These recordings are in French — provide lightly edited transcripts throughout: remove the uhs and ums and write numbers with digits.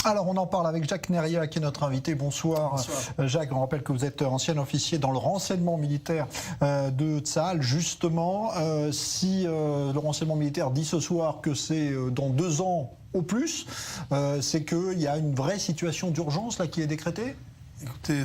Alors, on en parle avec Jacques Nerria, qui est notre invité. Bonsoir. Bonsoir. Jacques, on rappelle que vous êtes ancien officier dans le renseignement militaire de Tsahal. Justement, si le renseignement militaire dit ce soir que c'est dans 2 ans au plus, c'est qu'il y a une vraie situation d'urgence là qui est décrétée? Écoutez,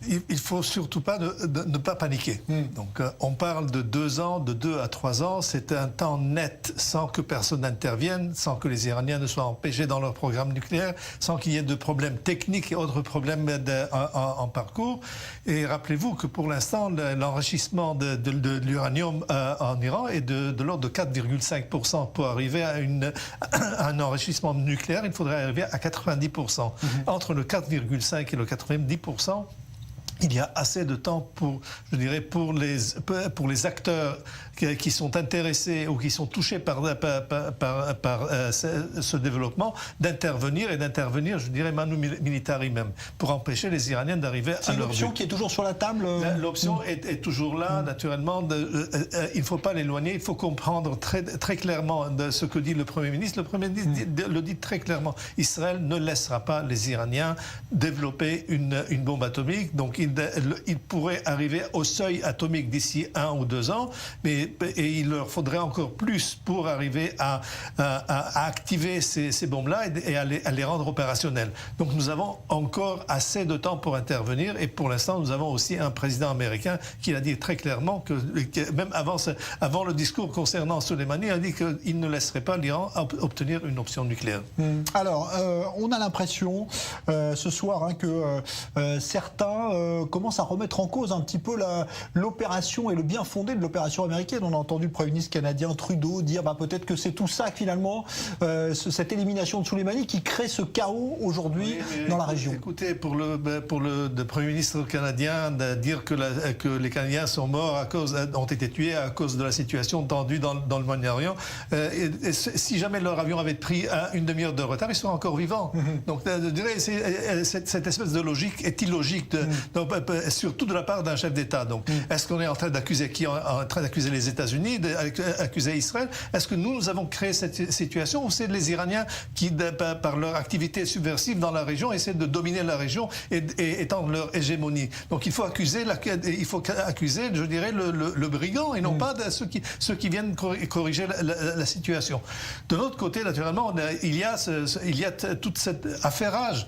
il ne faut surtout pas ne pas paniquer. Donc, on parle de 2 ans, de 2 à 3 ans. C'est un temps net, sans que personne n'intervienne, sans que les Iraniens ne soient empêchés dans leur programme nucléaire, sans qu'il y ait de problèmes techniques et autres problèmes en parcours. Et rappelez-vous que pour l'instant, l'enrichissement de l'uranium en Iran est de l'ordre de 4,5%. Pour arriver à un enrichissement nucléaire, il faudrait arriver à 90%. Entre le 4,5 et le 90%, il y a assez de temps pour, je dirais, pour les acteurs qui sont intéressés ou qui sont touchés par ce développement, d'intervenir et d'intervenir, je dirais, manu militari même, pour empêcher les Iraniens d'arriver à leur but. C'est une option qui est toujours sur la table. L'option est toujours là, naturellement. Il ne faut pas l'éloigner. Il faut comprendre très clairement ce que dit le Premier ministre. Le Premier ministre le dit très clairement. Israël ne laissera pas les Iraniens développer une bombe atomique. Donc, il pourrait arriver au seuil atomique d'ici 1 ou 2 ans, et il leur faudrait encore plus pour arriver à activer ces bombes-là et à les rendre opérationnelles. Donc nous avons encore assez de temps pour intervenir, et pour l'instant nous avons aussi un président américain qui a dit très clairement que même avant le discours concernant Soleimani, il a dit qu'il ne laisserait pas l'Iran obtenir une option nucléaire. Alors, on a l'impression ce soir que certains commence à remettre en cause un petit peu l'opération et le bien fondé de l'opération américaine. On a entendu le Premier ministre canadien Trudeau dire peut-être que c'est tout ça finalement, cette élimination de Soleimani qui crée ce chaos aujourd'hui dans la région. Écoutez, pour le Premier ministre canadien de dire que les Canadiens sont morts ont été tués à cause de la situation tendue dans le Moyen-Orient, si jamais leur avion avait pris une demi-heure de retard, ils seraient encore vivants. Donc je dirais cette espèce de logique est illogique surtout de la part d'un chef d'État. Donc, est-ce qu'on est en train d'accuser qui? En train d'accuser les États-Unis, d'accuser Israël? Est-ce que nous avons créé cette situation, ou c'est les Iraniens qui, par leur activité subversive dans la région, essaient de dominer la région et étendre leur hégémonie? Donc, il faut accuser, je dirais, le brigand et non pas ceux qui viennent corriger la situation. De l'autre côté, naturellement, il y a toute cette affairage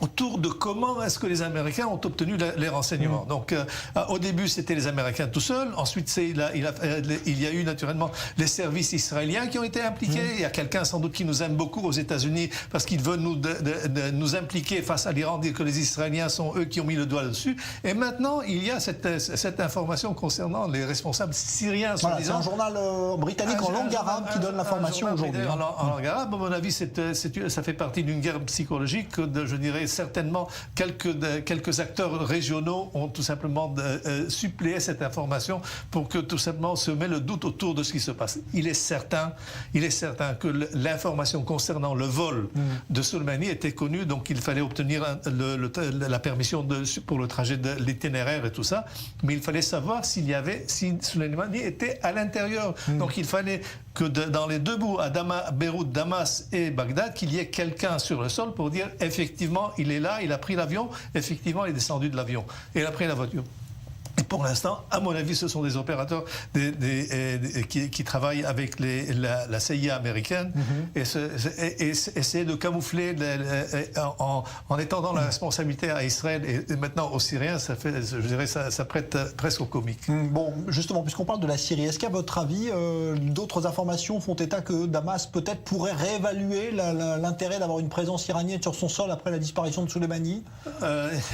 autour de comment est-ce que les Américains ont obtenu les renseignements. Donc, au début, c'était les Américains tout seuls. Ensuite, il y a eu naturellement les services israéliens qui ont été impliqués. Il y a quelqu'un sans doute qui nous aime beaucoup aux États-Unis parce qu'il veut nous impliquer face à l'Iran, dire que les Israéliens sont eux qui ont mis le doigt dessus. Et maintenant, il y a cette information concernant les responsables syriens. Voilà, c'est un journal britannique en langue arabe qui donne l'information aujourd'hui. En langue arabe, à mon avis, ça fait partie d'une guerre psychologique je dirais, certainement quelques acteurs régionaux ont tout simplement suppléé cette information pour que tout simplement se met le doute autour de ce qui se passe. Il est certain que l'information concernant le vol de Soleimani était connue, donc il fallait obtenir la permission pour le trajet de l'itinéraire et tout ça, mais il fallait savoir si Soleimani était à l'intérieur. Donc il fallait que dans les 2 bouts, à Beyrouth, Damas et Bagdad, qu'il y ait quelqu'un sur le sol pour dire effectivement il est là, il a pris l'avion, effectivement il est descendu de l'avion et il a pris la voiture. Et pour l'instant, à mon avis, ce sont des opérateurs qui travaillent avec la CIA américaine et essaient de camoufler en étendant la responsabilité à Israël et maintenant aux Syriens, je dirais, ça prête presque au comique. Bon, justement, puisqu'on parle de la Syrie, est-ce qu'à votre avis, d'autres informations font état que Damas peut-être pourrait réévaluer l'intérêt d'avoir une présence iranienne sur son sol après la disparition de Soleimani?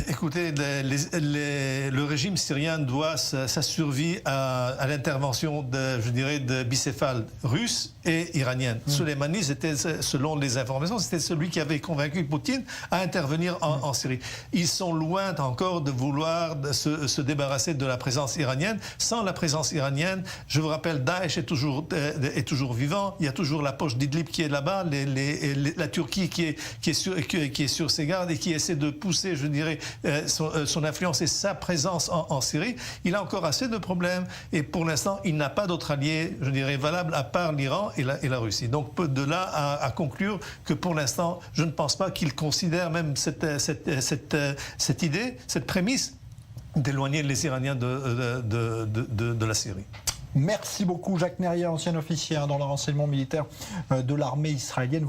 Écoutez, le régime syrien doit sa survie à l'intervention de bicéphales russes et iraniennes. Soleimani, selon les informations, c'était celui qui avait convaincu Poutine à intervenir en Syrie. Ils sont loin encore de vouloir se débarrasser de la présence iranienne. Sans la présence iranienne, je vous rappelle, Daesh est toujours vivant. Il y a toujours la poche d'Idlib qui est là-bas, la Turquie qui est sur ses gardes et qui essaie de pousser, je dirais, son influence et sa présence en Syrie. Syrie, il a encore assez de problèmes. Et pour l'instant, il n'a pas d'autre allié, je dirais, valable à part l'Iran et la Russie. Donc de là à conclure que pour l'instant, je ne pense pas qu'il considère même cette idée, cette prémisse d'éloigner les Iraniens de la Syrie. Merci beaucoup Jacques Neria, ancien officier dans le renseignement militaire de l'armée israélienne.